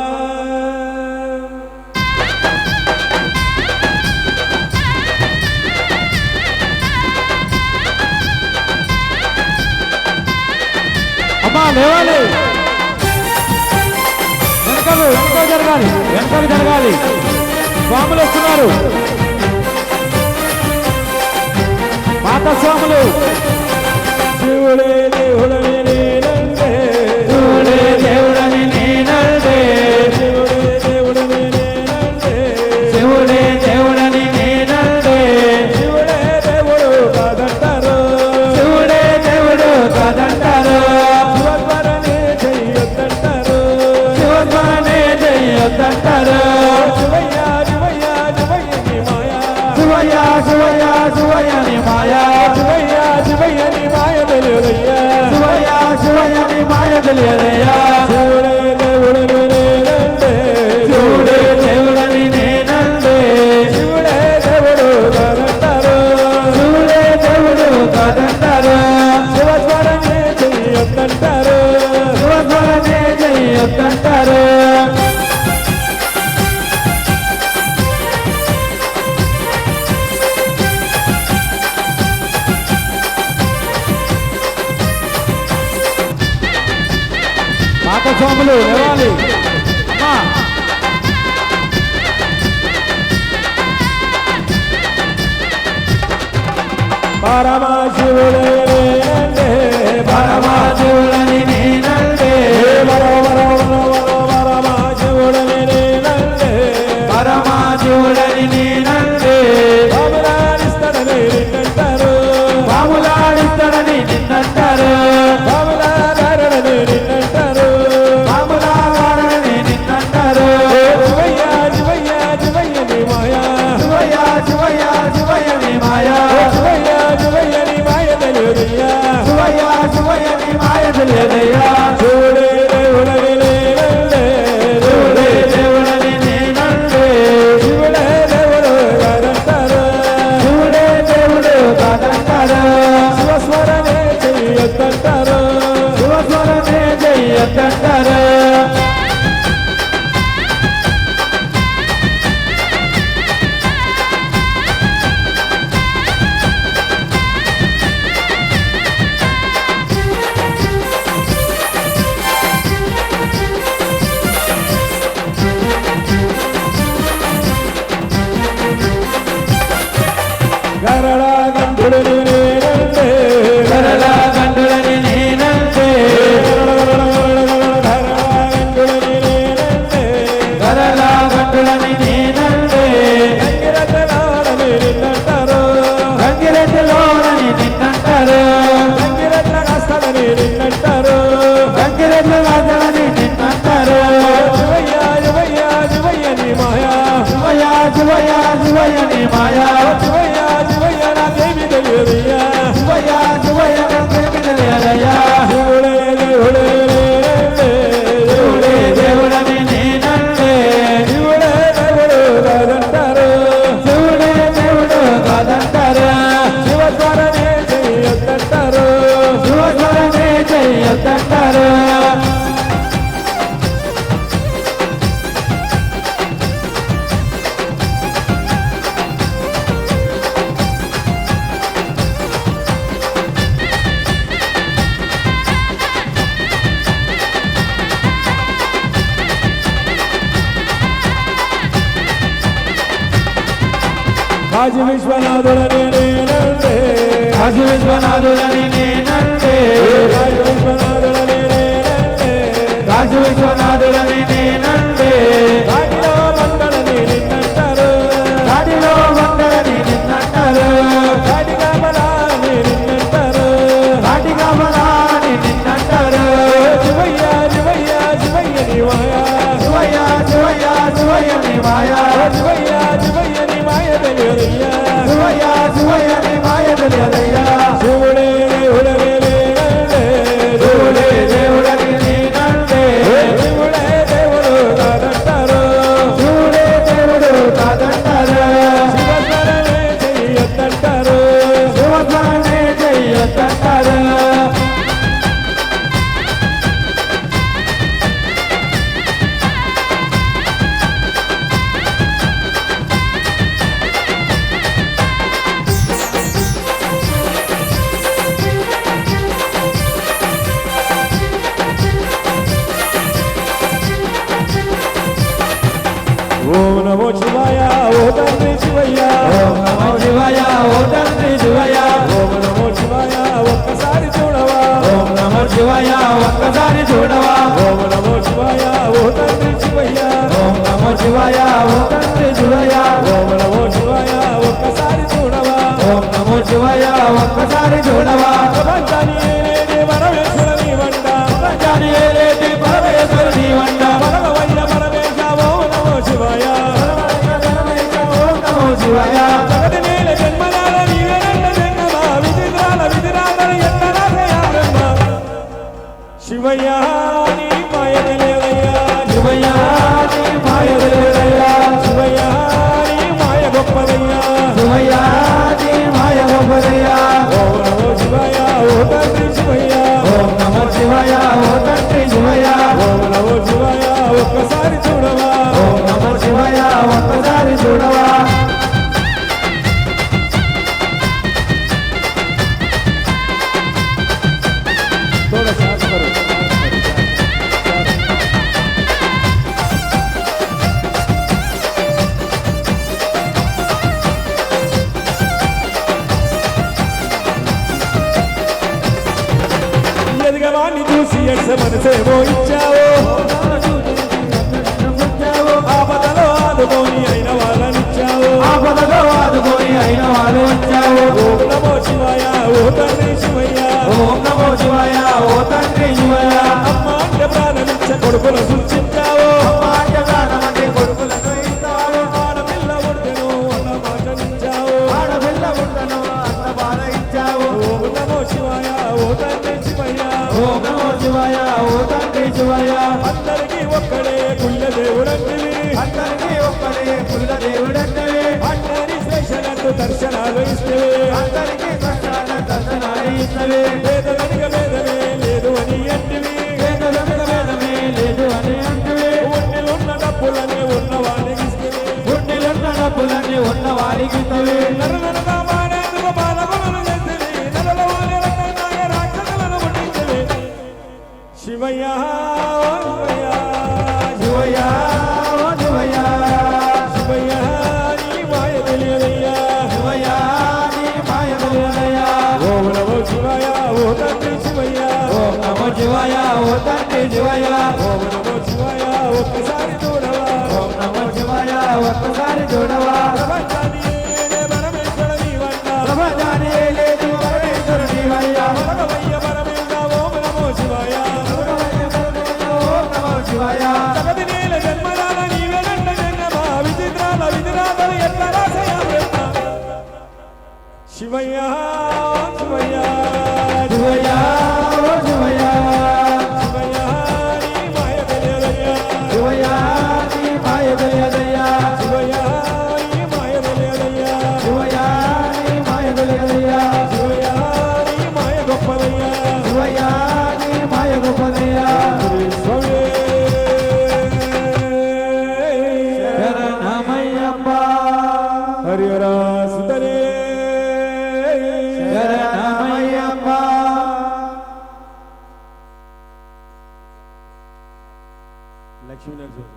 లేవాలి, వెనకలు జరగాలి, వెనకలు జరగాలి. స్వాములు వస్తున్నారు. మాతస్వాములు. శివుడే దేవుడని నేనంటే శివుడే దేవుడని నేనంటే శివుడే దేవుడని నేనంటే శివుడే దేవుడని నేనంటే శివుడే దేవుడు కాదంటారు. శివుడే దేవుడు కాదంటారు. శివస్మరణే చెయ్యొద్దంటారు. శివస్మరణే చెయ్యొద్దంటారు. శివయ్య శివయ్య శివయ్య నీ మాయా. శివయ్య శివయ్య శివయ్య నీ మాయా. శివయ్య శివయ్య నీ మాయ తెలియదయ్యా. శివయ్య శివయ్య నీ మాయ తెలియదయ్యా. శివుడే దేవుడని నేనంటే శివుడే దేవుడని నేనంటే శివుడే దేవుడు కాదంటారు. శివుడే దేవుడు కాదంటారు. శివస్మరణే చెయ్యొద్దంటారు. శివస్మరణే చెయ్యొద్దంటారు. మాతస్వాములు లేవాలి. అమ్మా పరమశివుడే నేనంటే పరమాశివుడని నేనంటే వర వర వర వర తెలియదయ్యా శివుడే దేవుడని నేనంటే శివుడే దేవుడని నేనంటే శివుడే దేవుడు కాదంటారు శివుడే దేవుడు కాదంటారు శివస్మరణే చెయ్యొద్దంటారు శివస్మరణే చెయ్యొద్దంటారు గరళా గంధుడని నేనంటే గరళా గండులని నేనంటే గరళా గండులని నేనంటే గంగిరెద్దులోనని నిన్నంటారు గంగిరెద్దుల రాస్తలని నిన్నంటారు శివయ్య మాయా శివయ్య నీ మాయా శివయ్య నాకేమి తెలియదయ్యా శివయ్య నాకేమి తెలియదయ్యా శివుడే దేవుడే నేనంటే శివుడే దేవుడని నేనంటే శివుడే దేవుడు కాదంటారు శివుడే దేవుడు కాదంటారు శివస్మరణే చెయ్యొద్దంటారు శివస్మరణే చెయ్యొద్దంటారు కాశీ విశ్వనాథుడని నేనంటే కాశీ విశ్వనాథుడని నేనంటే కాశీ విశ్వనాథుడని నేనంటే కాశీ విశ్వనాథుడని నేనంటే కాటిలో మండలని నిన్నంటారు కాటిలో వందలని నిన్నంటారు కాటిగా బలాన్ని నిన్నంటారు కాటిగా బలాని నిన్నంటారు శివయ్య నీ మాయా శివయ్య నీ మాయా శివయ్య నీ మాయ తెలియదయ్యా శివయ్య నీ మాయ తెలియదయ్యా శివుడే దేవుడని నేనంటే శివుడే దేవుడని నేనంటే శివుడే దేవుడు కాదంటారు శివుడే దేవుడు కాదంటారు శివస్మరణే చెయ్యొద్దంటారు శివస్మరణే చెయ్యొద్దంటారు ఓం నమో శివాయ ఓ తండ్రి శివయ్య ఓం నమో శివాయ ఓ తండ్రి శివయ్య ఓం నమో శివాయ ఒక్కసారి చూడవా ఓం నమో శివాయ ఒక్కసారి చూడవా ఓం నమో శివాయ ఓ తండ్రి శివయ్య ఓం నమో శివాయ ఓ తండ్రి శివయ్య ఓం నమో శివాయ ఒక్కసారి చూడవా ఓం నమో శివాయ ఒక్కసారి చూడవా ప్రపంచాన్ని ఏలేటి పరమేశ్వర నీ వంట ప్రపంచాన్ని ఏలేటి పరమేశ్వరుని వంట పరమవయ్య పరమేశ ఓం నమో శివాయ ఓం నమో శివాయ జగతి నేల జన్మనాల నీవేనంట జంగమా విధిరాల ఎత్తరాసయారమ్మ శివయ్య నీ మాయ తెలియదయ్యా శివయ్య నీ మాయ తెలియదయ్యా శివయ్య నీ మాయ గొప్పదయ్యా శివయ్య నీ మాయ గొప్పదయ్యా ఓం నమో శివాయ ఓ తండ్రి శివయ్య ఓం నమో శివాయ ఓ తండ్రి శివయ్య ఓం నమో శివాయ ఒక్కసారి చూడవా ఓం నమో శివాయ ఒక్కసారి చూడవా थोड़ा साथ करो ఎదగవాన్ని చూసి ఎట్స మనసేమో ఇచ్చావో ఆపదలో ఆదుకొని అయిన వాళ్ళనిచ్చావు ఆపదలో ఆదుకొని అయిన వాళ్ళు వచ్చావు ఓం నమో శివాయ ఓ తండ్రి శివయ్య ఓం నమో శివాయ ఓ తండ్రి శివయ్య అమ్మ అంటే ప్రాణమిచ్చ కొడుకులు సూచించావు మాట ప్రాణమంటే కొడుకులకు ఇస్తావు ఆడపిల్ల ఉడతను అన్న మాట నిచ్చావు ఆడపిల్ల ఉండను అన్న బాధ ఇచ్చావు ఓం నమో శివాయ ఓ తండ్రి శివయ్య ఓం నమో శివయ్య ఓ తండ్రి శివయ్య అందరికీ ఒక్కడే కుళ్ళ దేవుడంటివి అందరికీ ఒక్కడే కుల దేవుడంటే అందరి శ్రేషణను దర్శనాలు ఇస్తే అందరికీ దర్శనాలు ఇస్తవే వేద వెనుక వేదమే లేదు అని అంటివి వేదమే లేదు అని అంటువే ఒంటిలున్న డబ్బులనే ఉన్న వారికి ఇస్తే గుండెలున్న డబ్బులన్నీ ఉన్న వారికి ఇస్తవే నరనరగా మారేందుకు బాలగులను చేసివి నరల వారి రక్తనాయ రాక్షసులను పుట్టించివి శివయ్య శివయ్య ఓ శివయ్య శివయ్య నీ మాయ తెలియదయ్యా శివయ్య నీ మాయ తెలియదయ్యా ఓం నమో శివాయ ఓ తండ్రి శివయ్య ఓం నమో శివయ్య ఓ తండ్రి శివయ్య ఓం నమో శివాయ ఒక్కసారి చూడవా ఓం నమో శివయ్య ఒక్కసారి చూడవా ప్రపంచాన్ని ఏలే పరమేశ్వర నీవన్నా ప్రపంచాన్ని లేదు పరమేశ్వరుడు నీవయ్య భగవయ్య పరమేశ ఓం నమో శివాయ ఓం నమో శివయ్య జగతి నీల జన్మరాల నీవెనంట జన్మమా విచిత్రాల విధిరాతలు ఎట్ల రాసయా బ్రహ్మ శివయ్య శివయ్య శివయ్య ఓ శివయ్య శివయ్య నీ మాయ తెలియదయ్యా శివయ్య నీ మాయ తెలియదయ్యా శివయ్య నీ మాయ తెలియదయ్యా శివయ్య నీ మాయ తెలియదయ్యా శివయ్య నీ మాయ గొప్పదయ్యా శివయ్య నీ మాయ గొప్పదయ్యా స్వామి శరణమయ్యప్ప హరిహర సుతరే శరణమయ్యప్ప లక్ష్మీ నరసింహ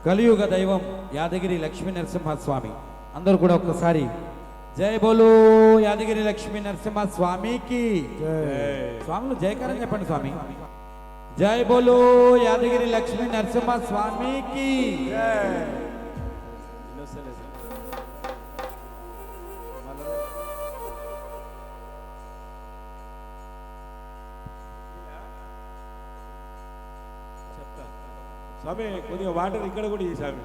కలియుగ దైవం యాదగిరి లక్ష్మీ నరసింహస్వామి అందరూ కూడా ఒక్కసారి జై బోలో యాదగిరి లక్ష్మీ నరసింహ స్వామికి స్వాములు జయకారం చెప్పండి స్వామి జై బోలో యాదగిరి లక్ష్మీ నరసింహ స్వామికి స్వామి కొద్దిగా వాటర్ ఇక్కడ కూడా ఈ స్వామి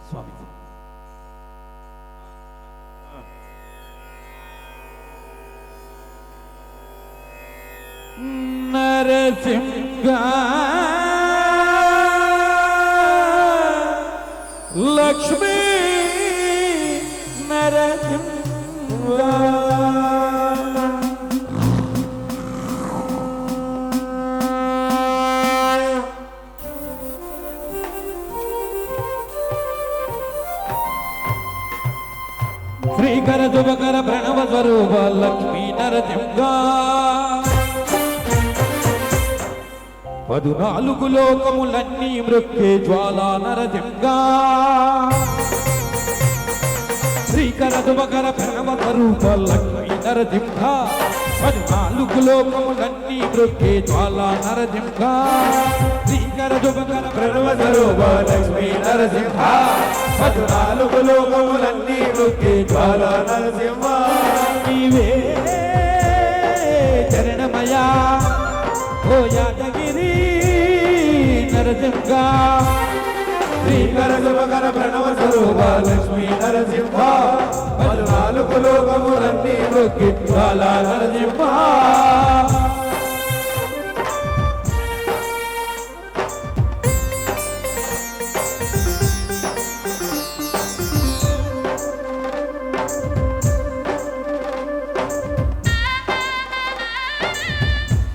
స్వామి నరసింహ లక్ష్మీ నరసింహ శ్రీకర శుభకర ప్రణవ స్వరూప లక్ష్మీ నరసింహ 14 లోకములన్నీ మృక్కే జ్వాలా నరసింహ శ్రీకర శుభకర ప్రణవ స్వరూప లక్ష్మీ నరసింహ 14 లోకములన్నీ మృక్కే జ్వాలా నరసింహ శ్రీకర శుభకర ప్రణవ స్వరూప లక్ష్మీ నరసింహ 14 లోకములన్నీ మృక్కే జ్వాలా నరసింహ నీవే చరణమయా ఓ యాదగిరి నరసింహ శ్రీకర శుభకర ప్రణవ స్వరూప లక్ష్మీ నరసింహ 14 లోకములన్నీ మృక్కే జ్వాలా నరసింహ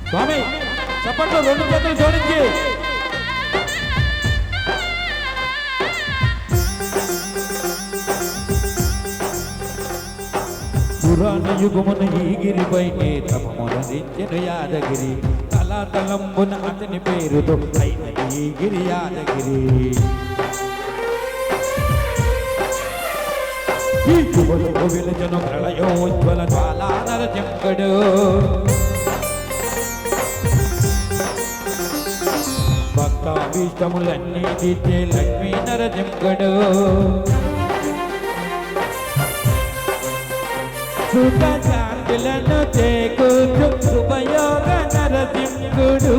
స్వామి చప్పట్లు 2 చేతులు జోడించి పురాణ యుగమున ఈ గిరిపైనే తపమునరించెను యాదగిరి కళాతలంబున అతని పేరుతో అయినది ఈ గిరి యాదగిరి ఈ యుగలకు వెలుచను ప్రళయోజ్వల జ్వాలా నరసింహుడు స్వామికిష్టములన్నీ తీర్చే లక్ష్మీ నరసింహుడు సుఖ శాంతులను చేకూర్చు శుభయోగ నరసింహుడు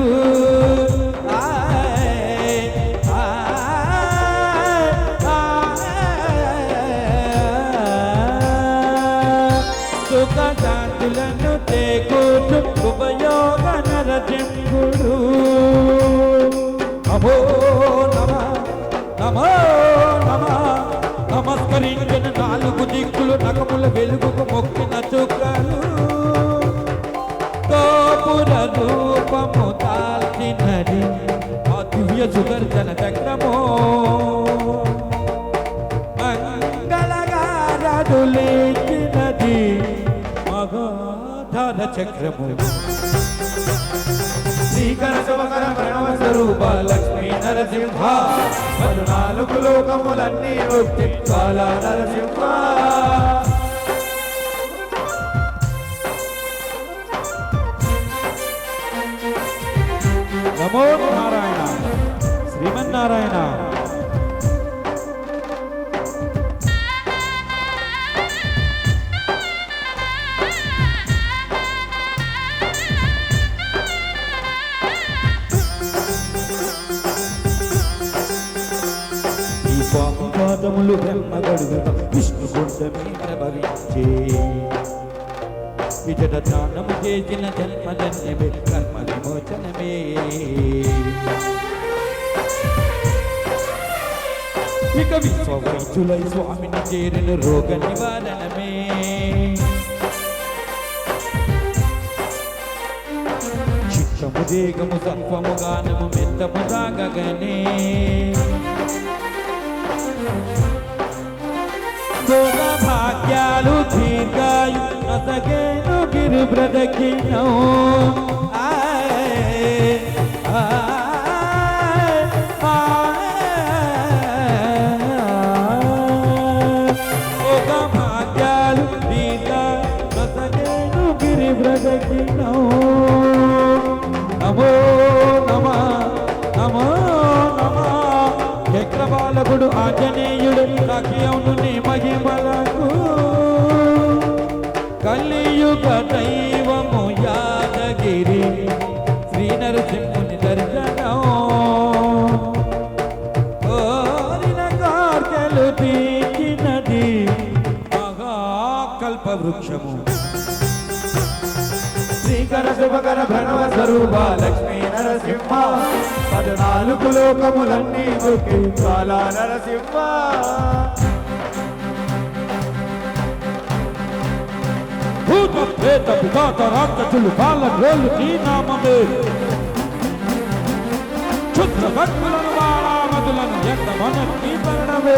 సుఖ శాంతులను చేకూర్చు శుభయోగ నరసింహుడు నమో నమః నమో నమః నమస్కరించిన నాలుగు దిక్కులు నగముల వెలుగుకు మొక్కిన చుక్కలు గోపుర రూపము దాల్చినది ఆ దివ్య సుదర్శన చక్రము మంగళగారడు లేచినది మగాధార చక్రము శ్రీకర శుభకర ప్రణవ స్వరూప లక్ష్మీ నరసింహ 14 లోకములన్నీ ముక్తికాల నరసింహ నమో నారాయణ శ్రీమన్నారాయణ ఈ స్వామి పాదములు బ్రహ్మగడుగుగా విష్ణు గుండమే ప్రభవించే విజట దానము చేసిన జన్మధన్యమే కర్మ విమోచనమే ఇక విశ్వవైద్యులై స్వామిని చేరిన రోగ నివారణమే చిత్తము దేగము సత్వము గానము మెత్తము సాగగనే భోగ భాగ్యాలు దీర్ఘాయు నసగేను గిరి బ్రదకినో భోగ భాగ్యాలు దీర్ఘాయు నసగేను గిరి బ్రదకినో నమో నమః నమో నమః చక్రపాలకుడు ఆంజనేయుడు సఖియౌను నీ మహిమలకు కలియుగ దైవము యాదగిరి శ్రీ నరసింహుని దర్శనం కోరిన కోర్కెలు తీర్చినది మహాకల్ప వృక్షము శ్రీకర శుభకర ప్రణవ స్వరూప లక్ష్మీ నరసింహ 14 లోకములన్నీ ముక్తికాల నరసింహ భూత ప్రేత పితాత రాక్షసులు బాల గ్రోలు నీ నామమే క్షుద్ర భక్తులను వారామదులను ఎంత మన నీ పరణమే